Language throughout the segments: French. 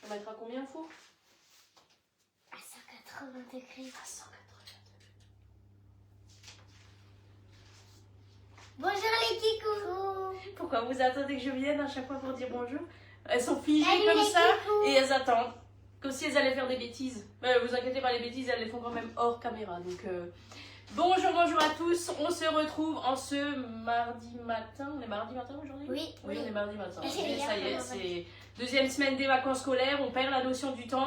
Tu vas mettre à combien le four? À 180 degrés. À 180 degrés. Bonjour les kikous. Pourquoi vous attendez que je vienne à chaque fois pour dire bonjour? Elles sont figées Salut comme les ça kikous. et elles attendent. Comme si elles allaient faire des bêtises. Mais vous inquiétez pas, les bêtises, elles les font quand même hors caméra. Donc, bonjour à tous. On se retrouve en ce mardi matin. On est mardi matin aujourd'hui? Oui. Oui, on est mardi matin. Et Et ça y est, c'est c'est deuxième semaine des vacances scolaires. On perd la notion du temps.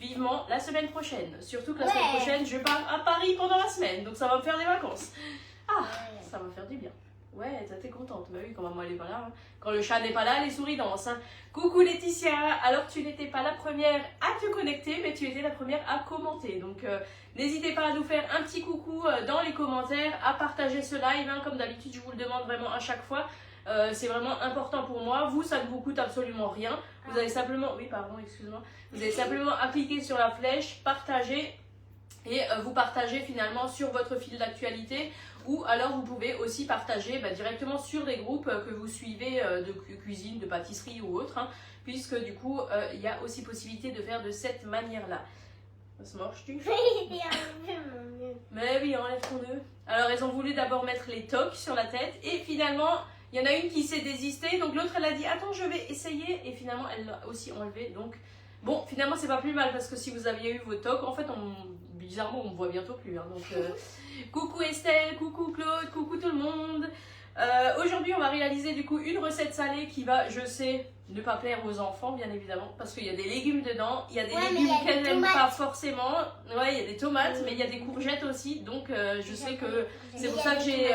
Vivement la semaine prochaine. Surtout que la semaine prochaine, je pars à Paris pendant la semaine. Donc, ça va me faire des vacances. Ah, ça va faire du bien. Ouais, t'es contente. Bah oui, quand maman elle est pas là. Hein. Quand le chat n'est pas là, les souris dansent. Hein. Coucou Laetitia. Alors tu n'étais pas la première à te connecter, mais tu étais la première à commenter. Donc n'hésitez pas à nous faire un petit coucou dans les commentaires, à partager ce live. Hein. Comme d'habitude, je vous le demande vraiment à chaque fois. C'est vraiment important pour moi. Vous, ça ne vous coûte absolument rien. Vous avez simplement, oui pardon, excuse-moi. Vous avez simplement à cliquer sur la flèche, partager. Et vous partagez finalement sur votre fil d'actualité ou alors vous pouvez aussi partager directement sur des groupes que vous suivez de cuisine, de pâtisserie ou autre, hein, puisque du coup il y a aussi possibilité de faire de cette manière-là. Ça marche tu? Mais oui, enlève ton nœud. Alors elles ont voulu d'abord mettre les toques sur la tête et finalement il y en a une qui s'est désistée, donc l'autre elle a dit attends je vais essayer et finalement elle l'a aussi enlevé. Donc bon, finalement c'est pas plus mal parce que si vous aviez eu vos toques, en fait bizarrement on me voit bientôt plus. Hein, donc coucou Estelle, coucou Claude, coucou tout le monde. Aujourd'hui on va réaliser du coup une recette salée qui va, je sais, ne pas plaire aux enfants bien évidemment parce qu'il y a des légumes dedans, il y a des légumes qu'elles n'aiment pas forcément. Ouais, il y a des tomates mais il y a des courgettes aussi, donc je sais que c'est pour ça que j'ai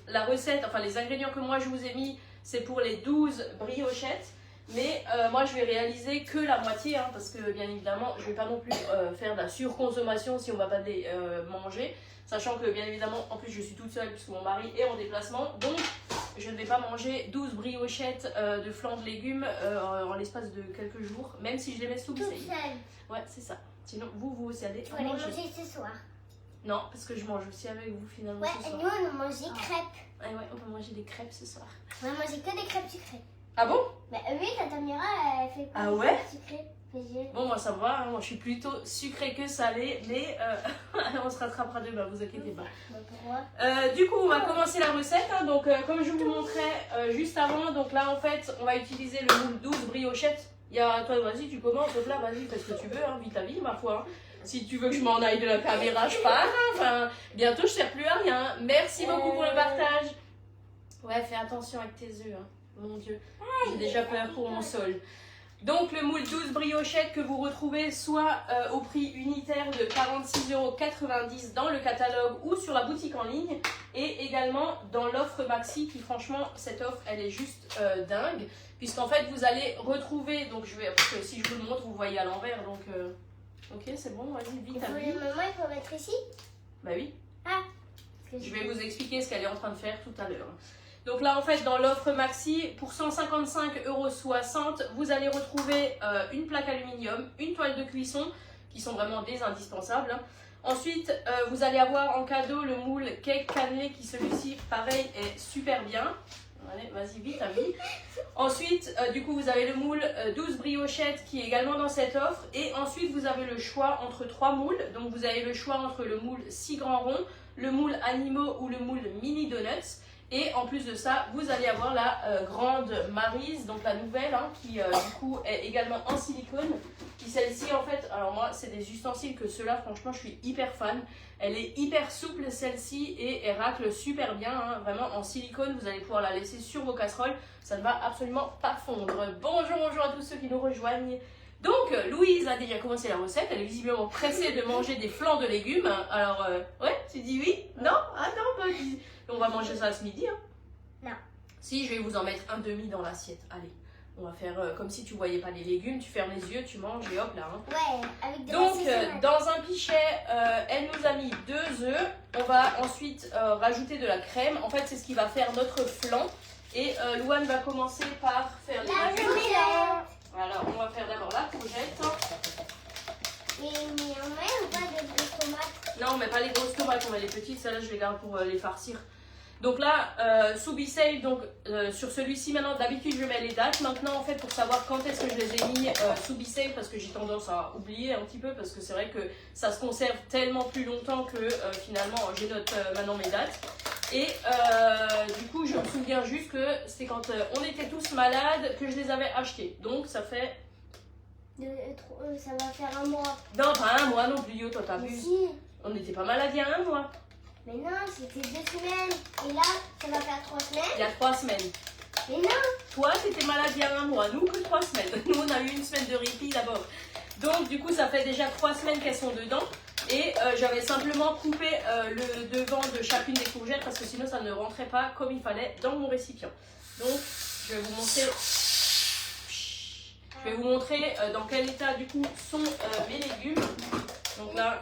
la recette, enfin les ingrédients que moi je vous ai mis, c'est pour les 12 briochettes. Mais moi je vais réaliser que la moitié hein, parce que bien évidemment je vais pas non plus faire de la surconsommation si on va pas les manger, sachant que bien évidemment en plus je suis toute seule puisque mon mari est en déplacement, donc je ne vais pas manger 12 briochettes de flancs de légumes en l'espace de quelques jours, même si je les mets sous le seuil. Ouais c'est ça, sinon vous aussi allez manger. manger Ce soir. Non parce que je mange aussi avec vous finalement Ouais, ce soir. nous on a mangé crêpes. Ah ouais, on va manger des crêpes ce soir. On a mangé que des crêpes sucrées. Ah bon? Bah oui, ta Mira, elle fait pas Ah des ouais? crêpes sucrées. Bon, moi ça va, hein, moi je suis plutôt sucrée que salée, mais on se rattrapera demain, vous inquiétez pas. Bah pourquoi? Du coup, on va commencer la recette. Hein, donc, comme je vous montrais juste avant, donc là en fait, on va utiliser le moule 12 briochettes. Il y a, toi, vas-y, tu commences, donc là, vas-y, fais ce que tu veux, hein, vis ta vie, ma foi. Hein. Si tu veux que je m'en aille de la caméra, je pars. Hein, enfin, bientôt, je sers plus à rien. Merci beaucoup pour le partage. Ouais, fais attention avec tes œufs, hein. Mon Dieu, j'ai déjà peur pour mon sol. Donc le moule 12 briochettes que vous retrouvez soit au prix unitaire de 46,90 € dans le catalogue ou sur la boutique en ligne et également dans l'offre maxi qui franchement cette offre elle est juste dingue puisqu'en fait vous allez retrouver, donc je vais, parce que si je vous le montre vous voyez à l'envers donc ok c'est bon, vas-y vite. Maman il faut mettre ici? Bah oui. Ah. Je vais vous expliquer ce qu'elle est en train de faire tout à l'heure. Donc là en fait dans l'offre maxi pour 155,60 €, vous allez retrouver une plaque aluminium, une toile de cuisson qui sont vraiment des indispensables. Hein. Ensuite vous allez avoir en cadeau le moule cake cannelé qui celui-ci pareil est super bien. Allez vas-y vite ami. Ensuite du coup vous avez le moule 12 briochettes qui est également dans cette offre et ensuite vous avez le choix entre 3 moules. Donc vous avez le choix entre le moule 6 grands ronds, le moule animaux ou le moule mini donuts. Et en plus de ça, vous allez avoir la grande Maryse, donc la nouvelle, hein, qui du coup est également en silicone. Qui celle-ci en fait, alors moi c'est des ustensiles que ceux-là franchement je suis hyper fan. Elle est hyper souple celle-ci et elle racle super bien, hein, vraiment en silicone. Vous allez pouvoir la laisser sur vos casseroles, ça ne va absolument pas fondre. Bonjour à tous ceux qui nous rejoignent. Donc Louise a déjà commencé la recette, elle est visiblement pressée de manger des flancs de légumes. Alors ouais, tu dis oui? Non? Ah non, bah, on va manger ça ce midi. Hein. Non. Si, je vais vous en mettre un demi dans l'assiette. Allez, on va faire comme si tu voyais pas les légumes, tu fermes les yeux, tu manges et hop là. Hein. Ouais, avec de donc la sauce. dans un pichet, elle nous a mis 2 œufs. On va ensuite rajouter de la crème. En fait, c'est ce qui va faire notre flan. Et Louane va commencer par faire les légumes. Alors, on va faire d'abord la courgette. Et on met ou pas de grosses tomates? Non, on met pas les grosses tomates, on met les petites. Celles-là, je les garde pour les farcir. Donc là, sous BeSafe, donc sur celui-ci maintenant, d'habitude je mets les dates. Maintenant en fait pour savoir quand est-ce que je les ai mis sous BeSafe, parce que j'ai tendance à oublier un petit peu, parce que c'est vrai que ça se conserve tellement plus longtemps que finalement je note maintenant mes dates. Et du coup je me souviens juste que c'est quand on était tous malades que je les avais achetés. Donc ça fait... ça va faire un mois. Non, pas un mois non plus, yo, toi t'as Mais vu. si. On n'était pas malade il y a un mois. Mais non, c'était 2 semaines. Et là, ça va faire 3 semaines. Il y a 3 semaines. Mais non. Toi, t'étais malade il y a un mois, nous que 3 semaines. Nous, on a eu une semaine de répit d'abord. Donc, du coup, ça fait déjà 3 semaines qu'elles sont dedans. Et j'avais simplement coupé le devant de chacune des courgettes parce que sinon, ça ne rentrait pas comme il fallait dans mon récipient. Donc, je vais vous montrer... Je vais vous montrer dans quel état, du coup, sont mes légumes. Donc là,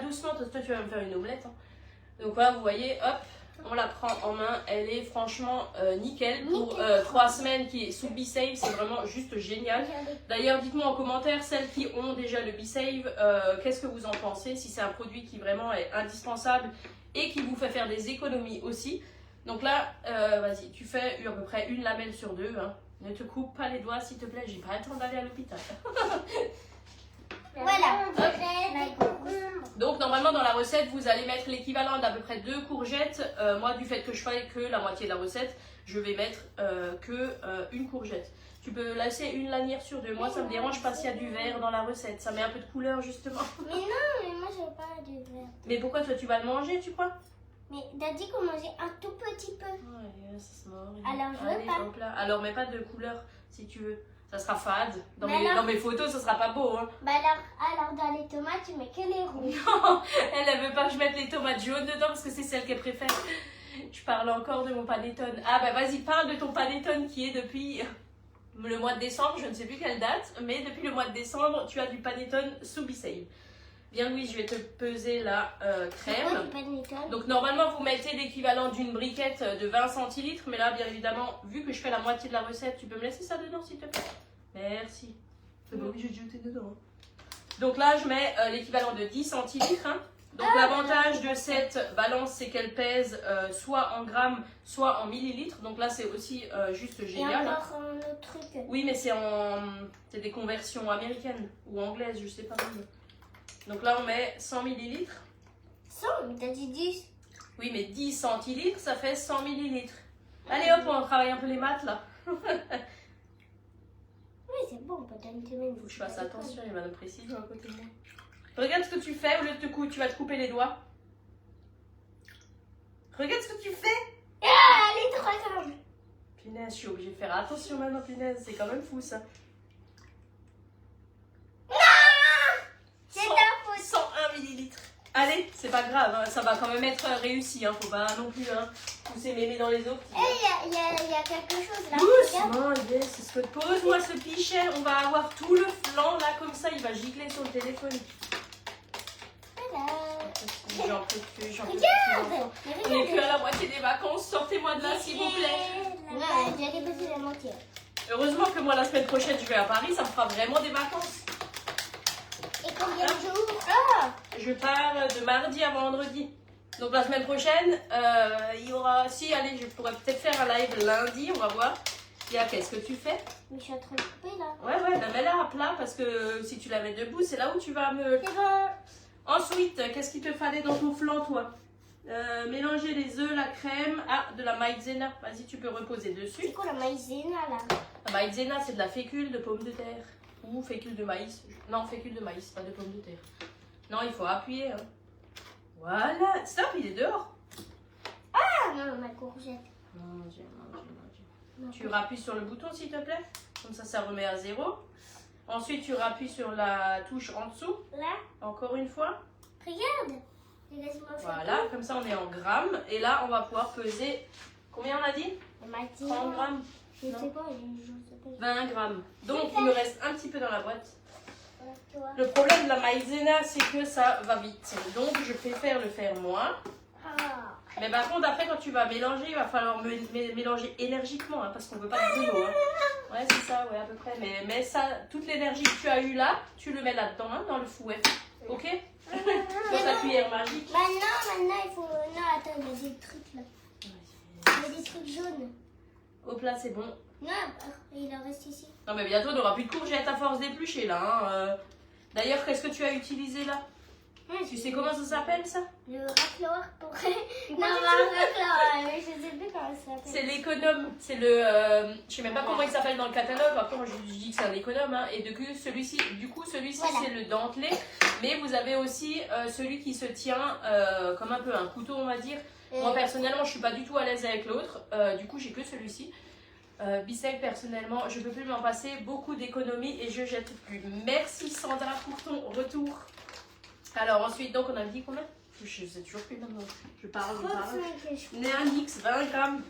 doucement, toi, tu vas me faire une omelette. Hein. Donc là, vous voyez, hop, on la prend en main. Elle est franchement nickel. Pour 3 semaines qui est sous BeSafe, c'est vraiment juste génial. D'ailleurs, dites-moi en commentaire, celles qui ont déjà le BeSafe, qu'est-ce que vous en pensez? Si c'est un produit qui vraiment est indispensable et qui vous fait faire des économies aussi. Donc là, vas-y, tu fais à peu près une lamelle sur 2. Hein. Ne te coupe pas les doigts, s'il te plaît. J'ai pas le temps d'aller à l'hôpital. Voilà. Donc normalement dans la recette vous allez mettre l'équivalent d'à peu près 2 courgettes. Moi du fait que je fais que la moitié de la recette, je vais mettre que une courgette. Tu peux laisser une lanière sur 2. Moi ça me dérange pas s'il y a du vert dans la recette. Ça met un peu de couleur justement. Mais non, mais moi je veux pas du vert. Mais pourquoi toi tu vas le manger tu crois? Mais Daddy qu'on mangeait un tout petit peu. Ouais, ça se mord. Alors je veux Allez, pas. hop là. Alors mets pas de couleur si tu veux. Ça sera fade. Dans, Mais dans mes photos ça sera pas beau. Hein. Bah alors dans les tomates tu mets que les rouges. Non, elle veut pas que je mette les tomates jaunes dedans parce que c'est celle qu'elle préfère. Je parle encore de mon panettone. Ah bah vas-y, parle de ton panettone qui est depuis le mois de décembre, je ne sais plus quelle date, mais depuis le mois de décembre, tu as du panettone sous BeSafe. Bien Louise, je vais te peser la crème. Donc normalement, vous mettez l'équivalent d'une briquette de 20 centilitres, mais là, bien évidemment, vu que je fais la moitié de la recette, tu peux me laisser ça dedans s'il te plaît? Merci. C'est pas obligé de jeter dedans. Donc là, je mets l'équivalent de 10 centilitres. Hein. Donc l'avantage de cette balance, c'est qu'elle pèse soit en grammes, soit en millilitres. Donc là, c'est aussi juste génial. Et encore un autre truc. Oui, mais c'est des conversions américaines ou anglaises, je sais pas même. Donc là, on met 100 millilitres. 100, mais t'as dit 10. Oui, mais 10 centilitres, ça fait 100 millilitres. Allez hop, on travaille un peu les maths là. Oui, c'est bon, peut-être une semaine. Faut que je fasse attention, il y a Madame Précision à côté de moi. Regarde ce que tu fais, au lieu de tu vas te couper les doigts. Regarde ce que tu fais. Ah, elle est trop grande. Punaise, je suis obligée de faire attention maintenant, punaise. C'est quand même fou ça. C'est ta faute. 101 millilitres. Allez, c'est pas grave, hein, ça va quand même être réussi. Hein, faut pas non plus pousser mémé dans les eaux. Il y a quelque chose là. Doucement, yes, c'est ce que pose-moi ce pichet. On va avoir tout le flanc là, comme ça, il va gicler sur le téléphone. Voilà. J'en peux plus, j'en peux plus. Regarde. On n'est plus à la moitié des vacances, sortez-moi de là s'il vous plaît. Ouais, j'ai dépassé la moitié. Heureusement que moi la semaine prochaine je vais à Paris, ça me fera vraiment des vacances. Et combien de jours? Ah. Je pars de mardi à vendredi. Donc la semaine prochaine, il y aura... Si, allez, je pourrais peut-être faire un live lundi, on va voir. Qu'est-ce que tu fais? Mais je suis en train de couper là. Ouais, bah mets-la à plat parce que si tu la mets debout, c'est là où tu vas me... C'est bon. Ensuite, qu'est-ce qu'il te fallait dans ton flan, toi? Mélanger les œufs, la crème. Ah, de la maïzena. Vas-y, tu peux reposer dessus. C'est quoi la maïzena là? La maïzena, c'est de la fécule de pommes de terre. Ou fécule de maïs. Non, fécule de maïs, pas de pommes de terre. Non, il faut appuyer. Hein. Voilà. Stop, il est dehors. Ah non, ma courgette. Manger. Tu rappuies sur le bouton, s'il te plaît. Comme ça remet à 0. Ensuite, tu rappuies sur la touche en dessous. Là? Encore une fois. Regarde. Laisse-moi faire. Voilà, comme ça, on est en grammes. Et là, on va pouvoir peser... Combien on a dit? La maïzena. 30 grammes. Je sais pas, 20 grammes. Donc, il me reste un petit peu dans la boîte. Tu vois. Le problème de la maïzena, c'est que ça va vite. Donc, je préfère le faire moi. Ah. Mais par contre, après, quand tu vas mélanger, il va falloir mélanger énergiquement, hein, parce qu'on veut pas de brûlot. Hein. Ouais, c'est ça, ouais, à peu près. Mais ça, toute l'énergie que tu as eue là, tu le mets là-dedans, hein, dans le fouet. Ok? Dans ta cuillère magique. Maintenant, il faut... Non, attends, il y a des trucs là. Il y a des trucs jaunes. Hop là, c'est bon. Non, il en reste ici. Non mais bientôt, on n'aura plus de courgettes à force d'éplucher là. Hein. D'ailleurs, qu'est-ce que tu as utilisé là? Tu sais comment ça s'appelle ça? Le racleur pour... non, racleur, mais je sais plus comment ça s'appelle. C'est l'économe. C'est le... je sais même pas comment il s'appelle dans le catalogue. Après, moi, je dis que c'est un économe. Hein. Et celui-ci, Voilà. c'est le dentelé. Mais vous avez aussi celui qui se tient comme un peu un couteau, on va dire. Moi, personnellement, je suis pas du tout à l'aise avec l'autre. Du coup, j'ai que celui-ci. Bissec, personnellement, je peux plus m'en passer. Beaucoup d'économie et je jette plus. Merci Sandra pour ton retour. Alors ensuite, donc on a dit combien? Je sais toujours plus maintenant. Je parle. On est un X, 20 grammes.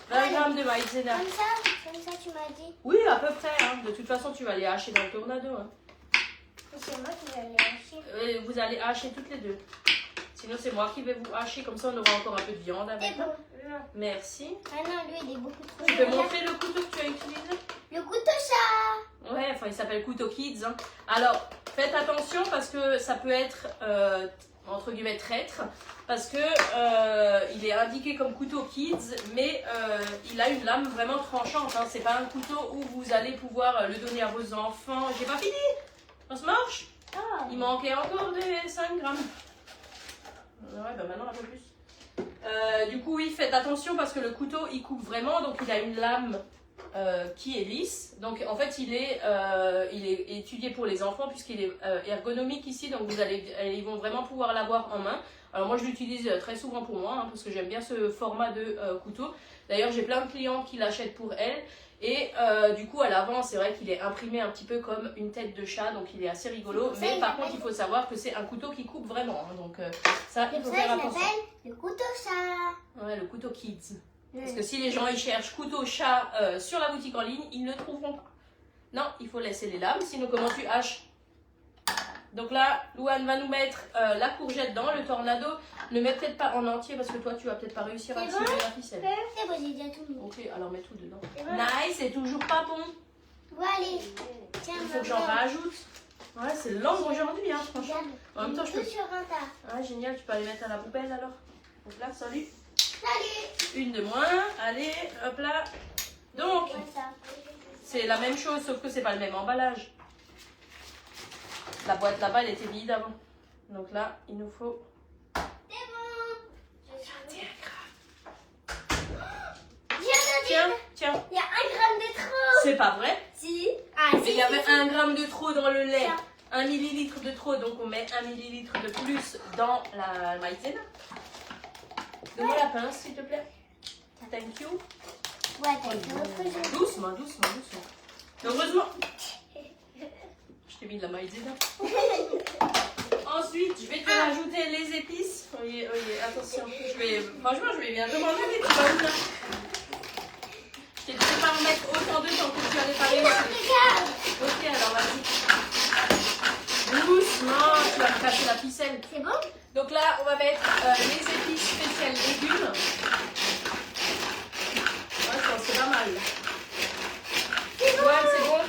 20 grammes de maïzena. Comme ça, tu m'as dit. Oui, à peu près. Hein. De toute façon, tu vas les hacher dans le tornado. Hein. C'est moi qui vais les hacher. Vous allez hacher toutes les deux. Sinon, c'est moi qui vais vous hacher. Comme ça, on aura encore un peu de viande avec. C'est bon. Non. Merci. Ah non, lui, il est beaucoup trop... Tu peux montrer le couteau que tu as utilisé? Le couteau chat. Ouais, enfin, il s'appelle couteau kids. Hein. Alors, faites attention parce que ça peut être, entre guillemets, traître. Parce que il est indiqué comme couteau kids, mais il a une lame vraiment tranchante. Hein. C'est pas un couteau où vous allez pouvoir le donner à vos enfants. J'ai pas fini. On se marche. Oh. Il manquait encore des 5 grammes. Ouais, bah maintenant un peu plus. Du coup, oui, faites attention parce que le couteau, il coupe vraiment. Donc, il a une lame qui est lisse. Donc, en fait, il est étudié pour les enfants puisqu'il est ergonomique ici. Donc, ils vont vraiment pouvoir l'avoir en main. Alors, moi, je l'utilise très souvent pour moi hein, parce que j'aime bien ce format de couteau. D'ailleurs, j'ai plein de clients qui l'achètent pour elles. Et du coup, à l'avant, c'est vrai qu'il est imprimé un petit peu comme une tête de chat. Donc, il est assez rigolo. Mais par contre, il faut savoir que c'est un couteau qui coupe vraiment. Hein, donc, ça, il faut faire attention. Le couteau chat. Ouais, le couteau kids. Parce que si les gens ils cherchent couteau chat sur la boutique en ligne, ils ne le trouveront pas. Non, il faut laisser les lames, sinon comment tu haches? Donc là, Louane va nous mettre la courgette dans le tornado. Ne mets peut-être pas en entier parce que toi tu vas peut-être pas réussir à tirer la ficelle. C'est bon, j'ai déjà tout mis. Ok, alors mets tout dedans. Bon. Nice, c'est toujours pas bon. Bon, allez. Tiens, Il faut que j'en rajoute. Ouais, c'est lent aujourd'hui, hein, franchement. En même temps, je peux. Tout sur un tas. Ah, génial, tu peux aller mettre à la poubelle alors. Donc là, salut. Salut. Une de moins. Allez, hop là. Donc, c'est la même chose, sauf que c'est pas le même emballage. La boîte là-bas, elle était vide avant. Donc là, il nous faut C'est bon. 21 grammes. Tiens, Tiens, il y a 1 gramme de trop. c'est pas vrai. Si. Ah, Mais il y avait 1 gramme de trop dans le lait. Tiens. 1 millilitre de trop, donc on met 1 millilitre de plus dans la maïzena. Donne-moi la pince, s'il te plaît. Thank you. Ouais, t'as fait autre chose. Doucement, doucement, doucement. Heureusement. Je t'ai mis de la maïzena. Ensuite, je vais te rajouter les épices. Oui, attention. Franchement, je vais bien demander des petits bonnes là. Je t'ai dit de pas en mettre autant de temps que tu allais pas réussir. Ok, alors vas-y. Doucement, tu vas me casser la ficelle. C'est bon? Donc là, on va mettre les épices spéciales légumes. Ouais, je pense que c'est pas mal. Ouais, c'est bon.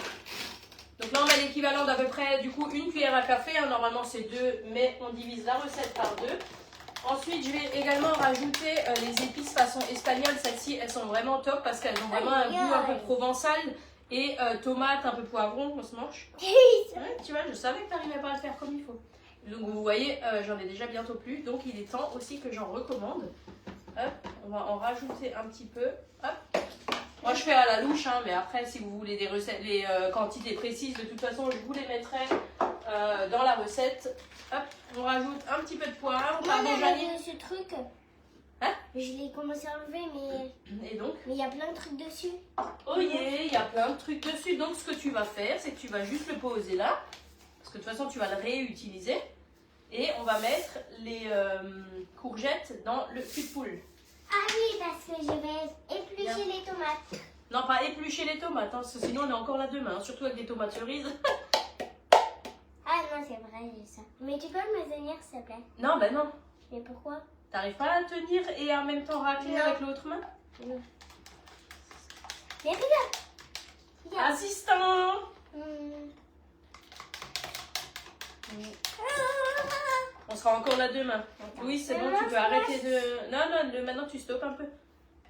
Donc là, on met l'équivalent d'à peu près, du coup, 1 cuillère à café. Hein. Normalement, c'est 2, mais on divise la recette par 2. Ensuite, je vais également rajouter les épices façon espagnole. Celles-ci, elles sont vraiment top parce qu'elles ont vraiment un goût un peu provençal. Et tomate, un peu poivron, on se mange. Ouais, tu vois, je savais que tu n'arrivais pas à le faire comme il faut. Donc vous voyez, j'en ai déjà bientôt plus. Donc il est temps aussi que j'en recommande. Hop, on va en rajouter un petit peu. Hop. Moi je fais à la louche, hein, mais après si vous voulez des recettes, les quantités précises, de toute façon je vous les mettrai dans la recette. Hop, on rajoute un petit peu de poivre, pardon Janine. Ce truc, Hein? je l'ai commencé à enlever, mais Et donc, il y a plein de trucs dessus. oh yeah, il y a plein de trucs dessus. Donc ce que tu vas faire, c'est que tu vas juste le poser là. Parce que de toute façon tu vas le réutiliser. Et on va mettre les courgettes dans le cul de poule. Ah oui, parce que je vais éplucher les tomates. Non, pas éplucher les tomates, hein, parce que sinon on est encore là demain, surtout avec des tomates cerises. Ah non, c'est vrai, j'ai ça. Mais tu peux me tenir, s'il te plaît? Non, ben non. Mais pourquoi? T'arrives pas à tenir et en même temps racler Non. avec l'autre main? Non. Mais regarde. Regarde. Assistant! On sera encore là demain. Oui, c'est bon, tu peux arrêter de... Non, non, maintenant tu stoppes un peu.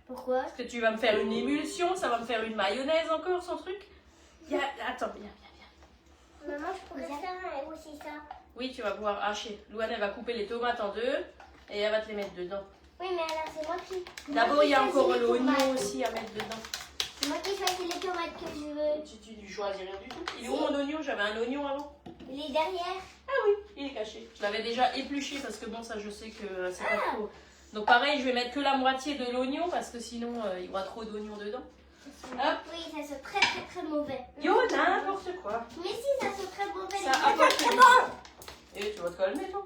Pourquoi? Parce que tu vas me faire une émulsion, ça va me faire une mayonnaise encore, son truc. Attends, viens. Maman, je pourrais faire aussi ça. Oui, tu vas pouvoir hacher. Louane, elle va couper les tomates en deux et elle va te les mettre dedans. Oui, mais alors c'est moi qui... D'abord, il y a encore choisis les l'oignon tomates. aussi à mettre dedans. C'est moi qui choisis les tomates que je veux. Tu choisis rien du tout. Il est où mon oignon? J'avais un oignon avant. Il est derrière. Ah oui, il est caché. Je l'avais déjà épluché parce que bon, ça je sais que c'est pas trop. Donc pareil, je vais mettre que la moitié de l'oignon parce que sinon il y aura trop d'oignons dedans. Hop. Oui, ça sent très mauvais. Yo, n'importe quoi. Mais si, ça sent très mauvais. Ça les apporte tomates. du bon. Et tu vas te calmer, toi.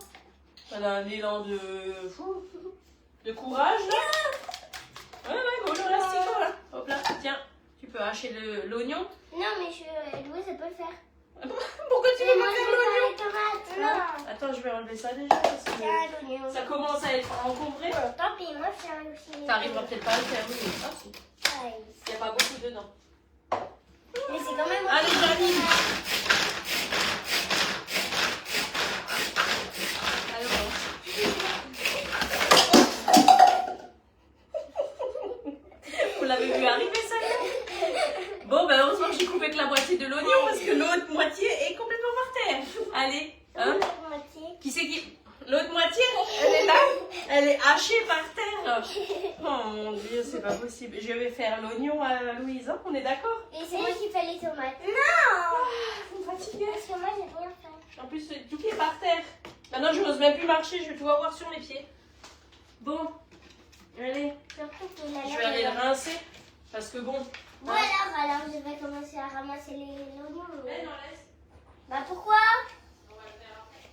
Elle a un élan de courage, là. Ouais, bon, le l'asticot, là. Hop là, tiens, tu peux hacher l'oignon. Non, mais Louise, elle peut le faire. Pourquoi tu veux moi, me je faire veux l'oignon? faire les tomates. Non. Attends, je vais enlever ça déjà parce que Ah, l'oignon. ça commence à être encombré. Tant pis, moi, je fais aussi. T'arriveras peut-être pas à le faire, oui. Ah, si. Aïe. Il n'y a pas beaucoup dedans. Mais c'est quand même... Allez, Jamie. Alors. Vous l'avez vu arriver, ça là? Bon, ben heureusement que j'ai coupé que la moitié de l'oignon parce que l'autre moitié est complètement par terre. Allez, hein? Qui c'est qui... L'autre moitié, elle est là. Elle est hachée par terre. Oh mon Dieu, c'est pas possible. Je vais faire l'oignon à Louise, hein? On est d'accord? Et c'est moi qui fais les tomates. Non. Je suis fatiguée. Parce que moi, j'ai rien fait. En plus, tout qui est par terre. Maintenant, je n'ose même plus marcher, je vais tout avoir sur les pieds. Bon, allez, je vais aller le rincer. Parce que bon. Bon, alors, je vais commencer à ramasser les oignons. Eh non, laisse. Bah, pourquoi? On va le faire après.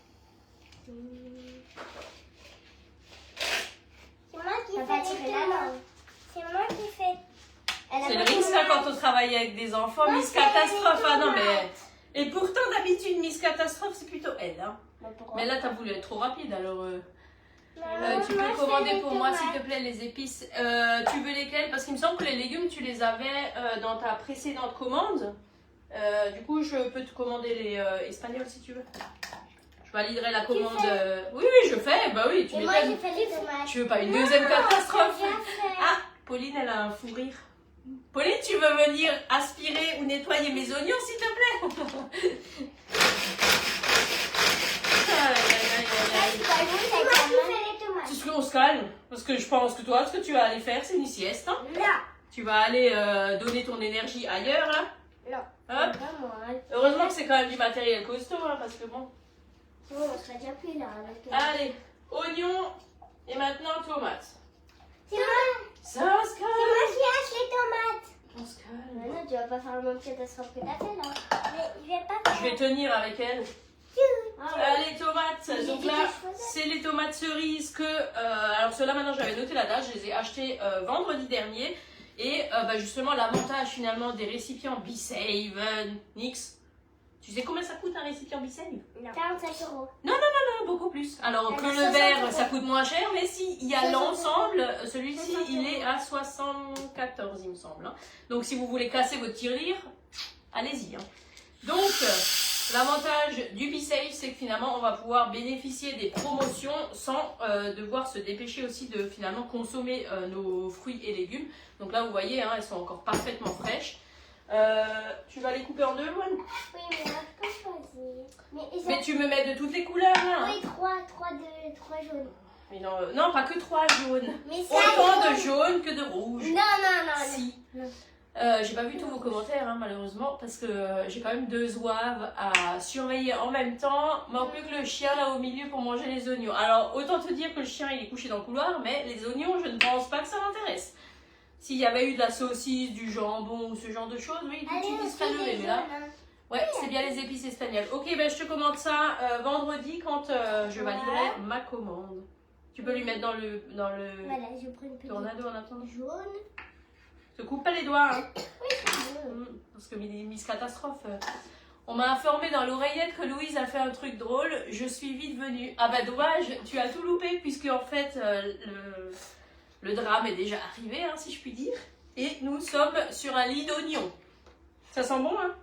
C'est moi qui fais les tomates. C'est moi qui fais. C'est le risque hein, quand on travaille avec des enfants. Miss Catastrophe, ah non mais. Et pourtant, d'habitude, Miss Catastrophe, c'est plutôt elle. Hein. Mais là, t'as voulu être trop rapide, alors. Tu peux commander pour moi, s'il te plaît, les épices. Tu veux lesquelles? Parce qu'il me semble que les légumes, tu les avais dans ta précédente commande. Du coup, je peux te commander les espagnols si tu veux. Je validerai la commande. Oui, je fais. Bah oui, tu Et moi, m'étonnes. j'ai fait les tomates. Tu veux pas une deuxième catastrophe? J'ai bien fait. Ah, Pauline, elle a un fou rire. Pauline, tu veux venir aspirer ou nettoyer mes oignons, s'il te plaît? C'est ce qu'on se calme. Parce que je pense que toi, ce que tu vas aller faire, c'est une sieste. Hein? Non. Tu vas aller donner ton énergie ailleurs, là. Non. Hop. Heureusement que c'est quand même du matériel costaud, hein, parce que bon. Sinon, on serait déjà plus là. Allez, oignons et maintenant tomates. C'est moi. Ça se C'est calme. moi qui hache les tomates. On se calme. Non, tu vas pas faire le même catastrophe que t'as fait là. Mais je vais pas Je vais tenir avec elle. Ah, Les tomates, donc là, c'est les tomates cerises que... alors ceux-là, maintenant, j'avais noté la date, je les ai achetées vendredi dernier. Et justement, l'avantage finalement des récipients B-Save, Nix. Tu sais combien ça coûte un récipient B-Save? 45 €. Non, beaucoup plus. Alors que le 60 verre, €. ça coûte moins cher, mais si il y a 60 l'ensemble, celui-ci, 60 il est à 74, il me semble. Hein. Donc si vous voulez casser votre tirelire, allez-y. Hein. Donc... l'avantage du B-Save, c'est que finalement, on va pouvoir bénéficier des promotions sans devoir se dépêcher aussi de finalement consommer nos fruits et légumes. Donc là, vous voyez, hein, elles sont encore parfaitement fraîches. Tu vas les couper en deux, Louane? Oui, mais là, je peux choisir. Mais tu me mets de toutes les couleurs, là. Hein. Oui, 3 jaunes. Mais non, pas que 3 jaunes. Mais ça, Autant de jaunes que de rouges. Non. Si. J'ai pas vu tous vos commentaires, hein, malheureusement, parce que j'ai quand même 2 zouaves à surveiller en même temps. Manque plus que le chien là au milieu pour manger les oignons. Alors, autant te dire que le chien il est couché dans le couloir, mais les oignons, je ne pense pas que ça l'intéresse. S'il y avait eu de la saucisse, du jambon ou ce genre de choses, oui, tout de suite il serait levé. Mais là, ouais, c'est bien les épices espagnoles. Ok, ben je te commande ça vendredi quand je validerai ma commande. Tu peux lui mettre dans le Voilà, je prends une petite tornado en attendant. jaune. Te coupe pas les doigts, hein. Oui, c'est bon. Parce que Miss Catastrophe, on m'a informé dans l'oreillette que Louise a fait un truc drôle. Je suis vite venue. Ah bah dommage, tu as tout loupé puisque en fait le drame est déjà arrivé, hein, si je puis dire. Et nous sommes sur un lit d'oignons. Ça sent bon, hein?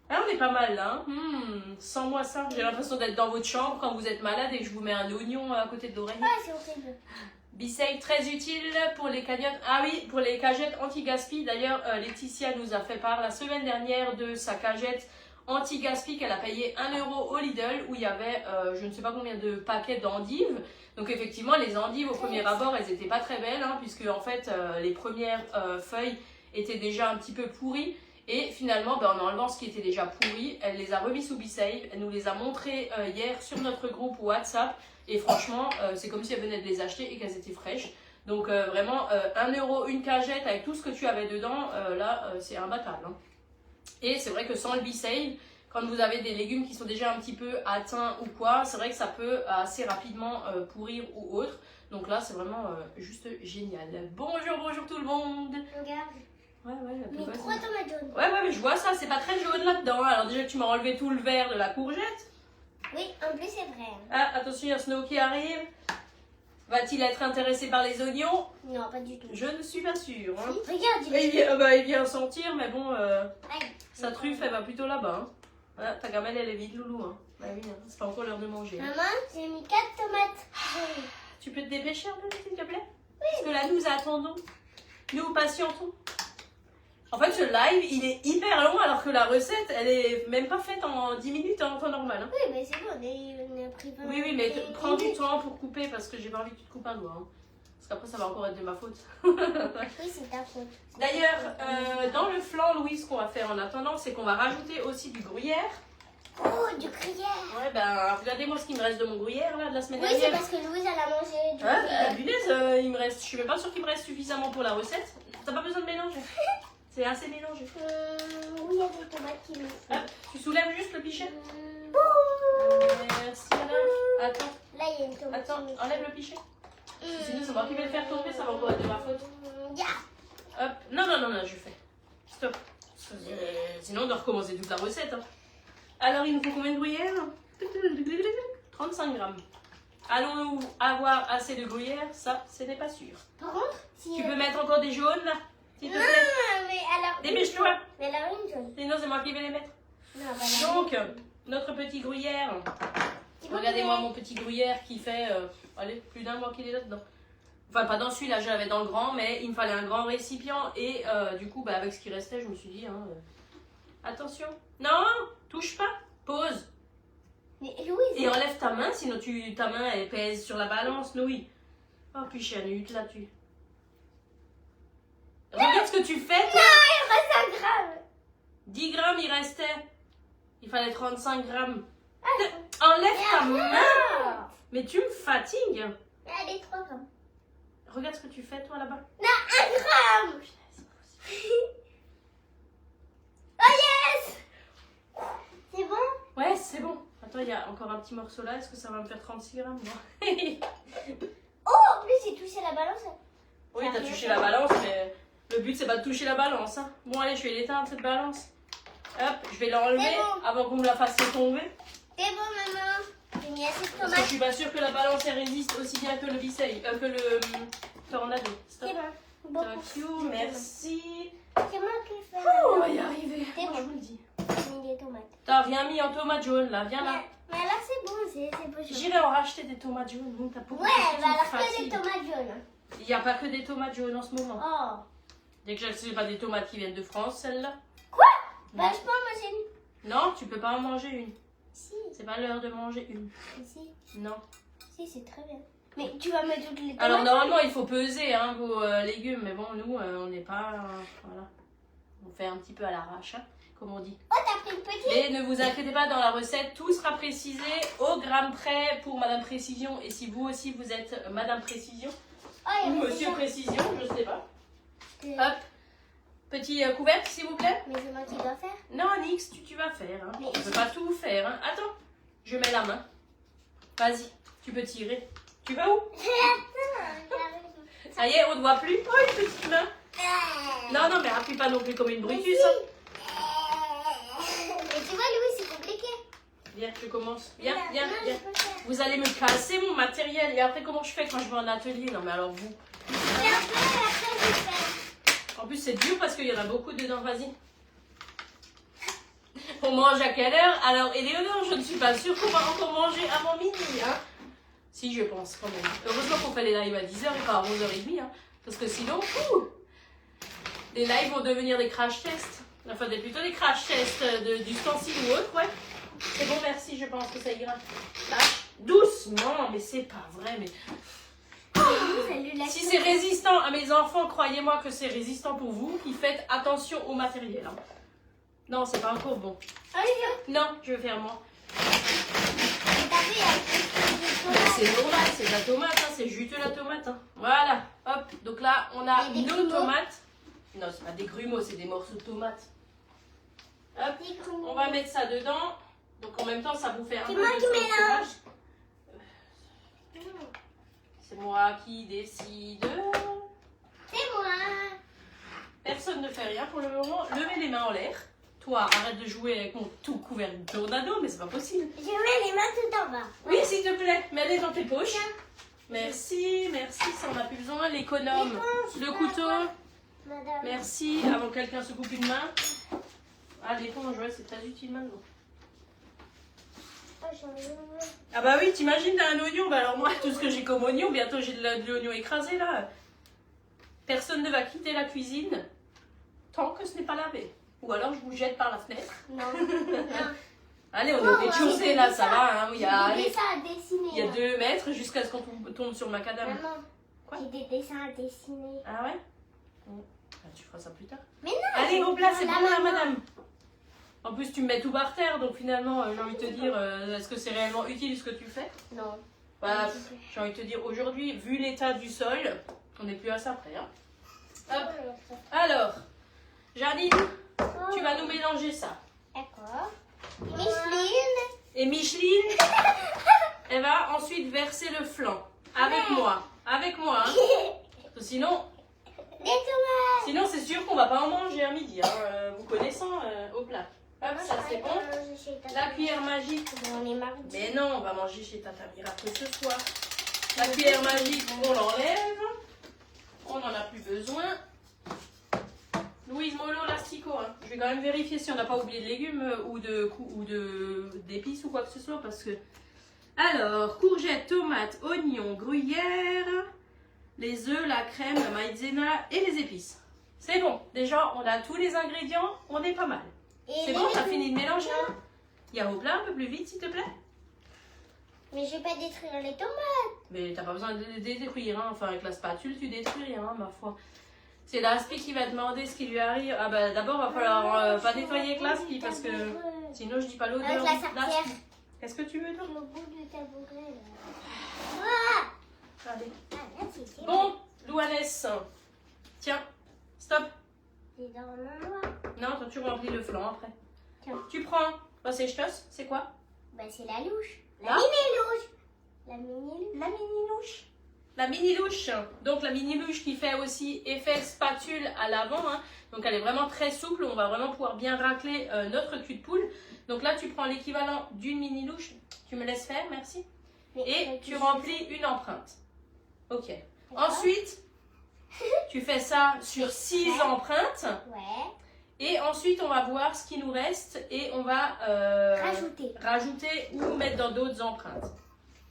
Ah, on est pas mal là. Hein. Sens-moi ça. J'ai l'impression d'être dans votre chambre quand vous êtes malade et que je vous mets un oignon à côté de l'oreillette. Ah, c'est horrible. B-Save très utile pour les cagnottes. Ah oui, pour les cagettes anti-gaspi. D'ailleurs, Laetitia nous a fait part la semaine dernière de sa cagette anti-gaspi qu'elle a payé 1 € au Lidl où il y avait je ne sais pas combien de paquets d'endives. Donc effectivement, les endives au premier abord, elles n'étaient pas très belles hein, puisque en fait les premières feuilles étaient déjà un petit peu pourries. Et finalement, en enlevant ce qui était déjà pourri, elle les a remis sous B-Save. Elle nous les a montrées hier sur notre groupe WhatsApp. Et franchement, c'est comme si elle venait de les acheter et qu'elles étaient fraîches. Donc vraiment, 1 € une cagette avec tout ce que tu avais dedans, là, c'est imbattable. Hein. Et c'est vrai que sans le B-Save, quand vous avez des légumes qui sont déjà un petit peu atteints ou quoi, c'est vrai que ça peut assez rapidement pourrir ou autre. Donc là, c'est vraiment juste génial. Bonjour tout le monde. Regarde. Ouais, Mais 3 tomates jaunes. Ouais, mais je vois ça, c'est pas très jaune là-dedans. Alors déjà que tu m'as enlevé tout le vert de la courgette. Oui, en plus c'est vrai. Ah, attention, il y a Snow qui arrive. Va-t-il être intéressé par les oignons? Non, pas du tout. Je ne suis pas sûre. Hein. Si, regarde, Il vient sentir, mais bon, Aïe. sa truffe, elle va plutôt là-bas. Hein. Ah, ta gamelle, elle est vide, loulou. Hein. Bah oui, hein, c'est pas encore l'heure de manger. Hein. Maman, j'ai mis 4 tomates jaunes. Tu peux te dépêcher un peu, s'il te plaît? Parce que là, nous attendons. Nous patientons. En fait, ce live, il est hyper long alors que la recette, elle est même pas faite en 10 minutes en temps normal. Hein. Oui, mais c'est bon, on a pris 20 Oui, mais prends du minutes. temps pour couper parce que j'ai pas envie que tu te coupes un doigt. Hein. Parce qu'après, ça va encore être de ma faute. Oui, c'est ta faute. D'ailleurs, dans le flan, Louis, ce qu'on va faire en attendant, c'est qu'on va rajouter aussi du gruyère. Oh, du gruyère. Ouais, ben, regardez-moi ce qu'il me reste de mon gruyère là, de la semaine Oui, c'est dernière. parce que Louise, elle a mangé du Ah, gruyère. punaise, il me reste, je suis même pas sûre qu'il me reste suffisamment pour la recette. T'as pas besoin de mélanger. C'est assez mélangé. Oui, il y a des tomates qui me... Hop, tu soulèves juste le pichet. Merci, madame. Attends, Là, il y a une tomate. attends, enlève le pichet. Sinon, c'est moi qui vais le faire tomber, ça va encore être de ma faute. Hop, non, je fais. Stop. Sinon, on doit recommencer toute la recette. Hein. Alors, il nous faut combien de gruyère? 35 grammes. Allons-nous avoir assez de gruyère? Ça, ce n'est pas sûr. Par contre, si... Tu peux mettre encore des jaunes là, s'il te plaît? Non, mais alors... Dépêche-toi. Mais elle a une jaune. Sinon, c'est moi qui vais les mettre. Non, bah, Donc, notre petit gruyère. Regardez-moi mon petit gruyère qui fait, allez, plus d'un mois qu'il est là-dedans. Enfin, pas dans celui-là, je l'avais dans le grand, mais il me fallait un grand récipient. Et du coup, avec ce qui restait, je me suis dit, attention. Non, touche pas, pose. Mais Louise... Et enlève ta main, sinon ta main, elle pèse sur la balance, Louis. Oh, puis chanute là-dessus. Regarde ce que tu fais, toi. Non, il reste 1 gramme. 10 grammes, il restait. Il fallait 35 grammes. Enlève ta main. Ah. Mais tu me fatigues. Allez, 3 grammes. Regarde ce que tu fais, toi, là-bas. Non, 1 gramme. Oh yes. C'est bon? Ouais, c'est bon. Attends, il y a encore un petit morceau là. Est-ce que ça va me faire 36 grammes, moi? Oh, en plus, j'ai touché la balance. Oui, t'as touché la balance, mais le but, c'est pas de toucher la balance. Hein. Bon, allez, je vais l'éteindre, cette balance. Hop, je vais l'enlever C'est bon. avant qu'on me la fasse tomber. C'est bon, maman. J'ai mis assez de Parce que je tomates. suis pas sûre que la balance, elle résiste aussi bien que le Bissey, que le tornado. Stop. C'est bon. Beaucoup. Thank you, merci. C'est moi qui fais. On va y arriver. C'est Moi, bon. je vous le dis. J'ai mis des tomates. T'as rien mis en tomate jaune, là. Viens là. Mais là, c'est bon, c'est pas chaud. J'irai en racheter des tomates jaunes. Donc, t'as beaucoup Ouais, de bah alors petites que des faciles. tomates jaunes. Il n'y a pas que des tomates jaunes en ce moment. Oh. Dès que je sais pas des tomates qui viennent de France, celles-là. Bah, je peux en manger une. Non, tu peux pas en manger une. Si, C'est pas l'heure de manger une. si, Non. si, c'est très bien. Mais tu vas mettre toutes les tomates. Alors normalement il faut peser hein, vos légumes, mais bon nous on n'est pas voilà, on fait un petit peu à l'arrache, hein, comme on dit. Oh, t'as pris une petite. Mais ne vous inquiétez pas, dans la recette tout sera précisé au gramme près pour Madame Précision, et si vous aussi vous êtes Madame Précision Oh, il y ou avait Monsieur déjà. Précision, je sais pas. Euh, Hop, petit couvercle s'il vous plaît. Mais c'est moi qui dois faire. Non Alix, tu vas faire, hein. Mais On peut pas tout faire. Hein. Attends, je mets la main. Vas-y, tu peux tirer. Tu vas où? Ça y est, on ne voit plus. Oh, une petite main. Non, non, mais appuie pas non plus comme une brutus. Hein. Mais tu vois, Louis, c'est compliqué. Viens, je commence. Viens, viens, Non, viens. je peux le faire. Vous allez me casser mon matériel. Et après, comment je fais quand je vais en atelier? Non, mais alors vous. Et après, je fais. En plus, c'est dur parce qu'il y en a beaucoup dedans. Vas-y. On mange à quelle heure? Alors, Éléonore, je ne suis pas sûre qu'on va encore manger avant midi. Hein. Si, je pense quand même. Heureusement qu'on fait les lives à 10h et pas à 11h30. Hein, parce que sinon, les lives vont devenir des crash tests. Enfin, plutôt des crash tests d'ustensiles ou autre, ouais. C'est bon, merci, je pense que ça ira. Là, doucement, mais c'est pas vrai, mais... Si c'est résistant à mes enfants, croyez-moi que c'est résistant pour vous, qui faites attention au matériel. Hein. Non, c'est pas encore bon. Non, je vais faire moi. C'est normal, c'est de la tomate, hein, c'est juteux la tomate. Hein. Voilà, hop. Donc là, on a nos tomates. Non, c'est pas des grumeaux, c'est des morceaux de tomates. Hop, on va mettre ça dedans. Donc en même temps, ça vous fait un peu de sauvage. C'est moi qui décide. C'est moi. Personne ne fait rien pour le moment. Levez les mains en l'air. Toi, arrête de jouer avec mon tout couvert de tornado, mais c'est pas possible. Je mets les mains tout en bas. Oui, s'il te plaît, mets-les dans tes poches. Merci, merci, ça on n'a plus besoin. L'économe, le couteau. Madame. Merci, avant que quelqu'un se coupe une main. Ah, l'éponge, ouais, c'est très utile maintenant. Ah bah oui, t'imagines, t'as un oignon. Bah alors moi, tout ce que j'ai comme oignon, bientôt j'ai de l'oignon écrasé là. Personne ne va quitter la cuisine tant que ce n'est pas lavé. Ou alors je vous jette par la fenêtre. Non. Allez, on est au rez-de-chaussée là, ça va. Hein, il y a, Des dessins à dessiner. il y a 2 mètres jusqu'à ce qu'on tombe sur le macadam. Maman, Quoi? j'ai des dessins à dessiner. Ah ouais? Ah, tu feras ça plus tard. Mais non. Allez, au plat, c'est la bon là, maman. madame. En plus, tu me mets tout par terre, donc finalement, j'ai envie de te dire, est-ce que c'est réellement utile ce que tu fais? Non. Bah, j'ai envie de te dire, aujourd'hui, vu l'état du sol, on n'est plus à ça près. Hein. Hop. Alors, Janine, tu vas nous mélanger ça. D'accord. Micheline. Et Micheline, elle va ensuite verser le flan. Avec moi. Avec moi. Hein. Parce que sinon, Des tomates. sinon c'est sûr qu'on va pas en manger à midi. Hein. Vous connaissant au plat. Hop, ça c'est bon. La cuillère magique. On est mardi. Mais non, on va manger chez Tata Miracle ce soir. La cuillère magique, on l'enlève. On n'en a plus besoin. Louise Molo, l'asticot. Hein. Je vais quand même vérifier si on n'a pas oublié de légumes ou d'épices ou quoi que ce soit. Parce que... Alors, courgettes, tomates, oignons, gruyère, les œufs, la crème, la maïzena et les épices. C'est bon. Déjà, on a tous les ingrédients. On est pas mal. C'est bon, t'as fini de mélanger là? Il y a au plat un peu plus vite, s'il te plaît. Mais je vais pas détruire les tomates. Mais t'as pas besoin de les détruire, hein. Enfin avec la spatule tu détruis rien, hein, ma foi. C'est l'aspi qui va demander ce qui lui arrive. Ah bah d'abord va falloir pas nettoyer avec l'aspi parce que sinon je dis pas l'odeur. Avec la serpillère. Qu'est-ce que tu veux toi? Le bout du tabouret là. Allez. Ah, là, c'est Bon, Louanès. Tiens, stop. C'est dans le noir. Non, toi tu remplis le flanc après. Tiens. Tu prends. Bah c'est ch'tos, c'est quoi? Bah c'est la louche. La Là mini-louche. La mini-louche. La mini-louche. La mini-louche. Donc la mini-louche qui fait aussi effet spatule à l'avant. Hein. Donc elle est vraiment très souple. On va vraiment pouvoir bien racler notre cul de poule. Donc là tu prends l'équivalent d'une mini-louche. Tu me laisses faire, merci. Et tu remplis une empreinte. Ok. Ensuite, tu fais ça sur 6 empreintes. Ouais. Et ensuite, on va voir ce qui nous reste. Et on va rajouter ou mettre dans d'autres empreintes.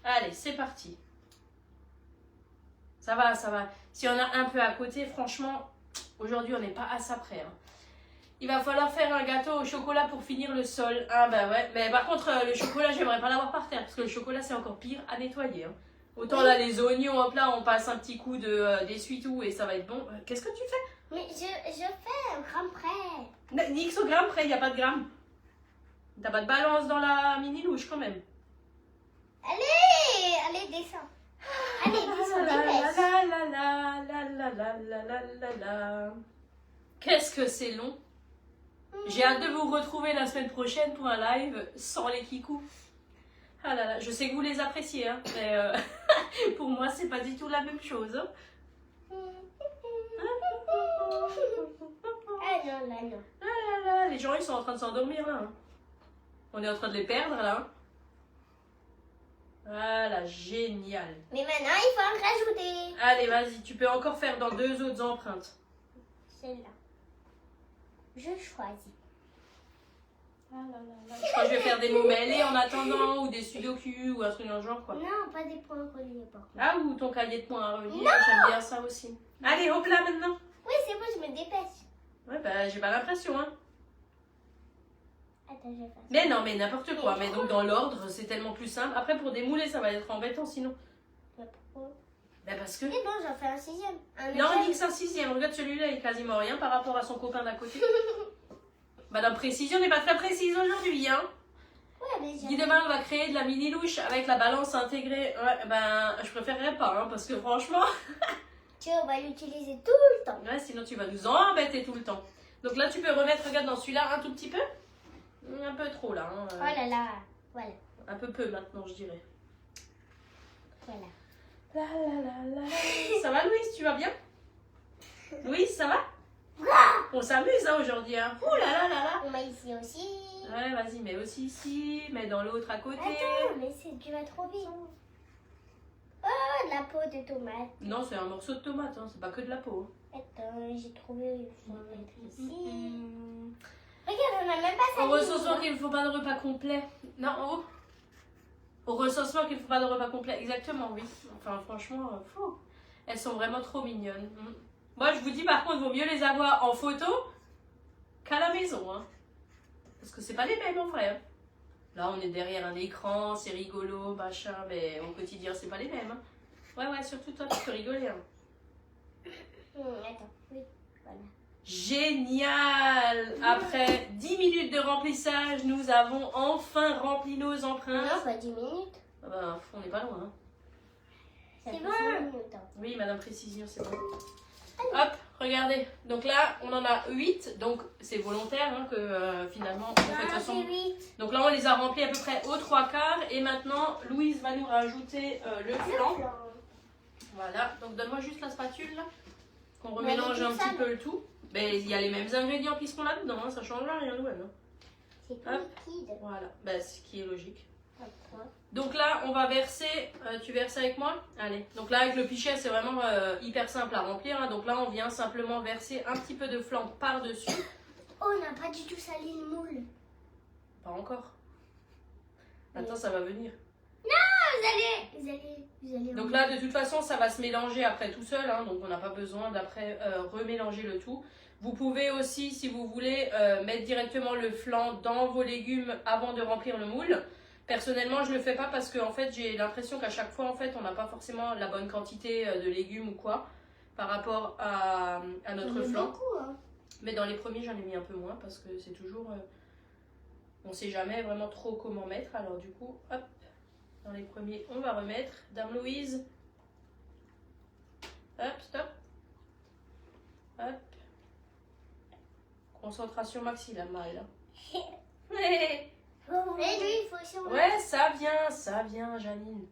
Allez, c'est parti. Ça va, ça va. Si on a un peu à côté, franchement, aujourd'hui, on n'est pas à ça près. Hein. Il va falloir faire un gâteau au chocolat pour finir le sol. Ah bah ouais. Mais par contre, le chocolat, j'aimerais pas l'avoir par terre. Parce que le chocolat, c'est encore pire à nettoyer. Hein. Autant là, les oignons, hop là, on passe un petit coup d'essuie-tout et ça va être bon. Qu'est-ce que tu fais? Mais je fais un gramme près. Nix au gramme près, il n'y a pas de gramme. T'as pas de balance dans la mini-louche quand même. Allez, allez, descends. Allez, descends, dépêche. Qu'est-ce que c'est long. J'ai hâte de vous retrouver la semaine prochaine pour un live sans les kikous. Ah là là, je sais que vous les appréciez, hein, mais pour moi, c'est pas du tout la même chose. Hein. Ah non, là, non. Ah là là, les gens, ils sont en train de s'endormir, là. Hein. On est en train de les perdre, là. Hein. Voilà, génial. Mais maintenant, il faut en rajouter. Allez, vas-y, tu peux encore faire dans 2 autres empreintes. Celle-là. Je choisis. Je crois que je vais faire des mots mêlés en attendant, ou des sudoku, ou un truc dans le genre, quoi. Non, pas des points reliés par contre. Ah, ou ton cahier de points à relier, j'aime bien ça aussi. Allez, hop là maintenant. Oui, c'est bon, je me dépêche. Ouais, bah j'ai pas l'impression, hein. Attends, je vais faire ça. Mais non, mais n'importe quoi. Mais donc dans l'ordre, c'est tellement plus simple. Après, pour démouler, ça va être embêtant sinon. Mais pourquoi? Bah parce que... C'est bon, j'en fais un 6e. Non, Nix un 6e. Regarde, celui-là, il est quasiment rien par rapport à son copain d'à côté. Madame Précision n'est pas très précise aujourd'hui, hein. Ouais, mais Dis demain, on va créer de la mini louche avec la balance intégrée. Ouais, ben, je préférerais pas, hein, parce que franchement... Tu vois, on va l'utiliser tout le temps. Ouais, sinon tu vas nous embêter tout le temps. Donc là, tu peux remettre, regarde, dans celui-là, un tout petit peu. Un peu trop, là. Hein. Oh là là, voilà. Un peu maintenant, je dirais. Voilà. Ça va, Louise, tu vas bien? Louise, ça va? On s'amuse hein, aujourd'hui. Hein. Ouh là là là là. On met ici aussi. Ouais, vas-y, mets aussi ici, mets dans l'autre à côté. Attends, mais tu vas trop vite. Oh, de la peau de tomate. Non, c'est un morceau de tomate, hein. C'est pas que de la peau. Attends, j'ai trouvé. Je vais mettre ici. Regarde, on n'a même pas ça. Au recensement qu'il ne faut pas de repas complet. Non, oh. Au recensement qu'il ne faut pas de repas complet. Exactement, oui. Enfin, franchement, fou. Elles sont vraiment trop mignonnes. Moi, je vous dis, par contre, il vaut mieux les avoir en photo qu'à la maison. Hein. Parce que c'est pas les mêmes en vrai. Hein. Là, on est derrière un écran, c'est rigolo, machin, mais au quotidien, c'est pas les mêmes. Hein. Ouais, surtout toi, tu peux rigoler. Hein. Attends, oui, voilà. Génial! Après 10 minutes de remplissage, nous avons enfin rempli nos empreintes. Non, pas 10 minutes. Ah ben, on n'est pas loin. Hein. C'est fait bon. 5 minutes. Hein. Oui, Madame Précision, c'est bon. Hop, regardez. Donc là, on en a 8. Donc, c'est volontaire hein, que finalement, on fait de toute façon. 8. Donc là, on les a remplis à peu près aux 3/4. Et maintenant, Louise va nous rajouter le flan. Voilà. Donc, donne-moi juste la spatule là. Qu'on remélange un petit peu le tout. Mais il y a les mêmes ingrédients qui seront là-dedans. Hein, ça change rien, Louane. Hein. C'est tout liquide. Voilà. Ben, ce qui est logique. Pourquoi? Donc là, on va verser, tu verses avec moi? Allez, donc là avec le pichet, c'est vraiment hyper simple à remplir. Hein. Donc là, on vient simplement verser un petit peu de flan par-dessus. Oh, on n'a pas du tout salé le moule. Pas encore. Attends, ça va venir. Non, vous allez. Donc là, de toute façon, ça va se mélanger après tout seul. Hein. Donc on n'a pas besoin d'après remélanger le tout. Vous pouvez aussi, si vous voulez, mettre directement le flan dans vos légumes avant de remplir le moule. Personnellement, je le fais pas parce que en fait, j'ai l'impression qu'à chaque fois, en fait, on n'a pas forcément la bonne quantité de légumes ou quoi par rapport à notre flan. Beaucoup, hein. Mais dans les premiers, j'en ai mis un peu moins parce que c'est toujours, on sait jamais vraiment trop comment mettre. Alors du coup, hop, dans les premiers, on va remettre. Dame Louise, hop, stop, hop. Concentration maximale. Hein. Et lui, il faut sur Ouais, ça vient, Janine.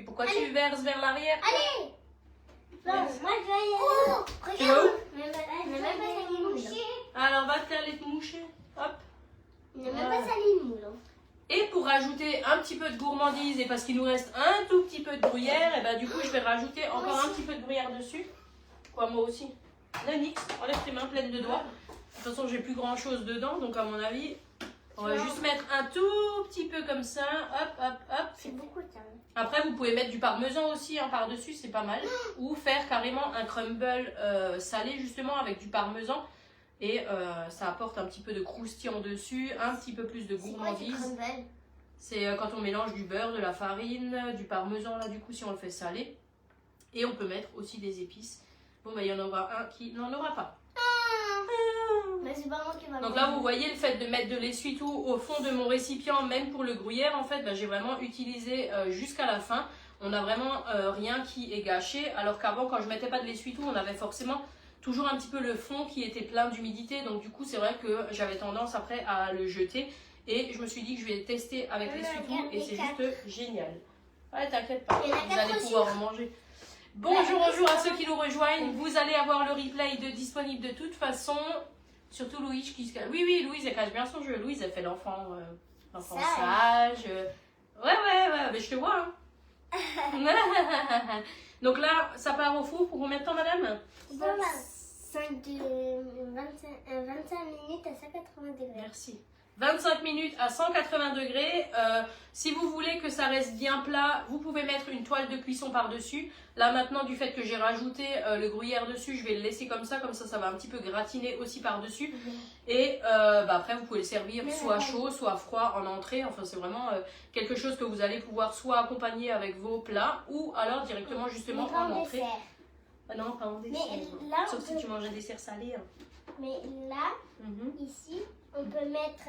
Pourquoi tu verses vers l'arrière? Allez. Non, moi je vais y aller. Oh, Tu vas où? On n'a même pas salé le moule. Alors, va te aller te moucher. Hop. On n'a même pas salé le moule. Et pour rajouter un petit peu de gourmandise, et parce qu'il nous reste un tout petit peu de gruyère, et ben du coup, je vais rajouter encore un petit peu de gruyère dessus. Quoi, moi aussi? Là, Nix, enlève tes mains pleines de doigts. De toute façon, j'ai plus grand chose dedans, donc à mon avis, on va juste mettre un tout petit peu comme ça. Hop, hop, hop. C'est beaucoup ça. Après, vous pouvez mettre du parmesan aussi hein, par-dessus, c'est pas mal. Ou faire carrément un crumble salé justement avec du parmesan. Et ça apporte un petit peu de croustillant dessus, un petit peu plus de gourmandise. C'est quand on mélange du beurre, de la farine, du parmesan là du coup si on le fait salé. Et on peut mettre aussi des épices. Bon, bah il y en aura un qui n'en aura pas. Mais c'est pas moi qui va. Donc là, vous voyez le fait de mettre de l'essuie-tout au fond de mon récipient, même pour le gruyère, en fait, bah, j'ai vraiment utilisé jusqu'à la fin. On n'a vraiment rien qui est gâché, alors qu'avant, quand je mettais pas de l'essuie-tout, on avait forcément toujours un petit peu le fond qui était plein d'humidité. Donc du coup, c'est vrai que j'avais tendance après à le jeter. Et je me suis dit que je vais tester avec l'essuie-tout et c'est juste génial. Ouais, t'inquiète pas, vous allez pouvoir en manger. Bonjour à ceux qui nous rejoignent. Vous allez avoir le replay disponible de toute façon. Surtout Louise qui se cache. Oui, Louise elle cache bien son jeu. Louise elle fait l'enfant sage. Ouais, mais je te vois. Hein. Donc là, ça part au four pour combien de temps, madame? 25 minutes à 180 degrés. Merci. 25 minutes à 180 degrés. Si vous voulez que ça reste bien plat, vous pouvez mettre une toile de cuisson par-dessus. Là maintenant, du fait que j'ai rajouté le gruyère dessus, je vais le laisser comme ça ça va un petit peu gratiner aussi par-dessus. Et après, vous pouvez le servir soit chaud, soit froid en entrée. Enfin, c'est vraiment quelque chose que vous allez pouvoir soit accompagner avec vos plats ou alors directement justement Mais pas en en entrée. dessert. Ah non, pas en dessert. Mais là, Sauf si tu manges un dessert salé. Hein. Mais là, ici, on peut mettre...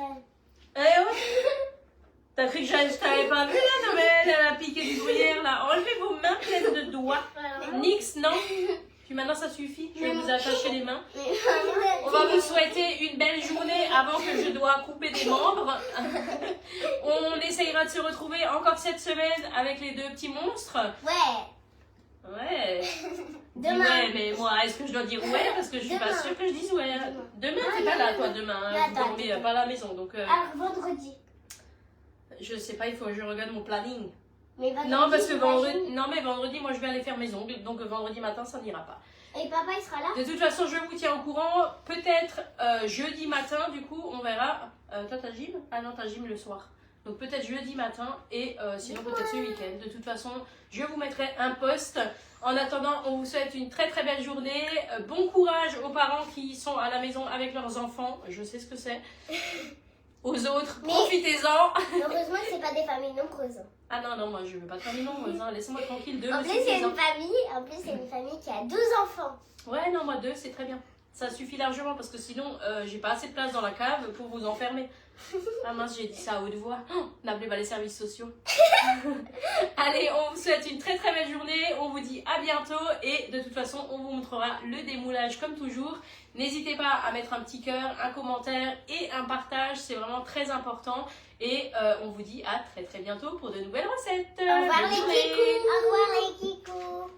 Eh ouais. T'as cru que je t'avais pas vu là? Non mais elle a piqué du gruyère là. Enlevez vos mains pleines de doigts. Nix, non? Puis maintenant ça suffit. Je vais vous attacher les mains. On va vous souhaiter une belle journée avant que je dois couper des membres. On essayera de se retrouver encore cette semaine avec les deux petits monstres. Ouais. Ouais. Dis Demain. ouais, mais moi, est-ce que je dois dire ouais? Parce que je suis pas Demain. sûre que je dise ouais. Demain, t'es pas là, toi, demain. Hein. Vous Attends, dormez attends. pas à la maison. Donc, Alors, vendredi. je sais pas, il faut que je regarde mon planning. Mais vendredi, Non, parce que vendredi, j'imagine. non, mais vendredi, moi, je vais aller faire mes ongles. Donc, vendredi matin, ça n'ira pas. Et papa, il sera là? De toute façon, je vous tiens au courant. Peut-être jeudi matin, du coup, on verra. Toi, t'as gym? Ah non, t'as gym le soir. Donc, peut-être jeudi matin et sinon, peut-être ce week-end. De toute façon, je vous mettrai un post. En attendant, on vous souhaite une très très belle journée. Bon courage aux parents qui sont à la maison avec leurs enfants. Je sais ce que c'est. Aux autres, Mais- profitez-en. Heureusement que c'est pas des familles nombreuses. Ah non, non, moi je veux pas de famille nombreuse. Hein. Laissez-moi tranquille. Deux, En me plus, c'est suffisent, hein. une famille. En plus, c'est une famille qui a 12 enfants. Ouais, non, moi deux, c'est très bien. Ça suffit largement parce que sinon, j'ai pas assez de place dans la cave pour vous enfermer. Ah mince, j'ai dit ça à haute voix. Oh, n'appelez pas les services sociaux. Allez, on vous souhaite une très très belle journée. On vous dit à bientôt et de toute façon, on vous montrera le démoulage comme toujours. N'hésitez pas à mettre un petit cœur, un commentaire et un partage. C'est vraiment très important. Et on vous dit à très très bientôt pour de nouvelles recettes. Au revoir Bonne les journée. kikous. Au revoir les kikous.